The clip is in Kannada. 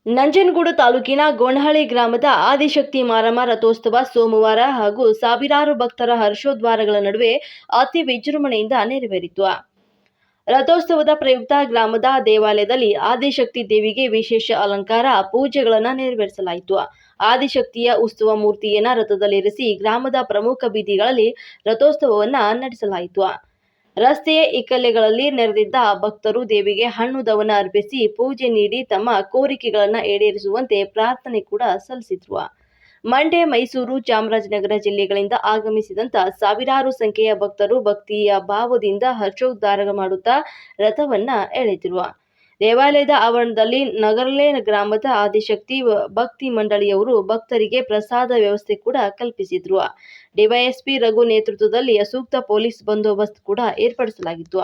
ನಂಜನಗೂಡು ತಾಲೂಕಿನ ಗೋಣಹಳ್ಳಿ ಗ್ರಾಮದ ಆದಿಶಕ್ತಿ ಮಾರಮ್ಮ ರಥೋತ್ಸವ ಸೋಮವಾರ ಹಾಗೂ ಸಾವಿರಾರು ಭಕ್ತರ ಹರ್ಷೋದ್ವಾರಗಳ ನಡುವೆ ಅತಿ ವಿಜೃಂಭಣೆಯಿಂದ ನೆರವೇರಿತು. ರಥೋತ್ಸವದ ಪ್ರಯುಕ್ತ ಗ್ರಾಮದ ದೇವಾಲಯದಲ್ಲಿ ಆದಿಶಕ್ತಿ ದೇವಿಗೆ ವಿಶೇಷ ಅಲಂಕಾರ ಪೂಜೆಗಳನ್ನು ನೆರವೇರಿಸಲಾಯಿತು. ಆದಿಶಕ್ತಿಯ ಉತ್ಸವ ಮೂರ್ತಿಯನ್ನು ರಥದಲ್ಲಿರಿಸಿ ಗ್ರಾಮದ ಪ್ರಮುಖ ಬೀದಿಗಳಲ್ಲಿ ರಥೋತ್ಸವವನ್ನು ನಡೆಸಲಾಯಿತು. ರಸ್ತೆಯ ಇಕ್ಕೆಲೆಗಳಲ್ಲಿ ನೆರೆದಿದ್ದ ಭಕ್ತರು ದೇವಿಗೆ ಹಣ್ಣು ದವನ ಅರ್ಪಿಸಿ ಪೂಜೆ ನೀಡಿ ತಮ್ಮ ಕೋರಿಕೆಗಳನ್ನು ಈಡೇರಿಸುವಂತೆ ಪ್ರಾರ್ಥನೆ ಕೂಡ ಸಲ್ಲಿಸಿದ್ರು. ಮಂಡ್ಯ, ಮೈಸೂರು, ಚಾಮರಾಜನಗರ ಜಿಲ್ಲೆಗಳಿಂದ ಆಗಮಿಸಿದಂತ ಸಾವಿರಾರು ಸಂಖ್ಯೆಯ ಭಕ್ತರು ಭಕ್ತಿಯ ಭಾವದಿಂದ ಹರ್ಷೋದ್ಗಾರ ಮಾಡುತ್ತಾ ರಥವನ್ನ ಎಳೆದರು. ದೇವಾಲಯದ ಆವರಣದಲ್ಲಿ ನಗರಲೆ ಗ್ರಾಮದ ಆದಿಶಕ್ತಿ ಭಕ್ತಿ ಮಂಡಳಿಯವರು ಭಕ್ತರಿಗೆ ಪ್ರಸಾದ ವ್ಯವಸ್ಥೆ ಕೂಡ ಕಲ್ಪಿಸಿದ್ರು. ಡಿವೈಎಸ್ಪಿ ರಘು ನೇತೃತ್ವದಲ್ಲಿ ಸೂಕ್ತ ಪೊಲೀಸ್ ಬಂದೋಬಸ್ತ್ ಕೂಡ ಏರ್ಪಡಿಸಲಾಗಿತ್ತು.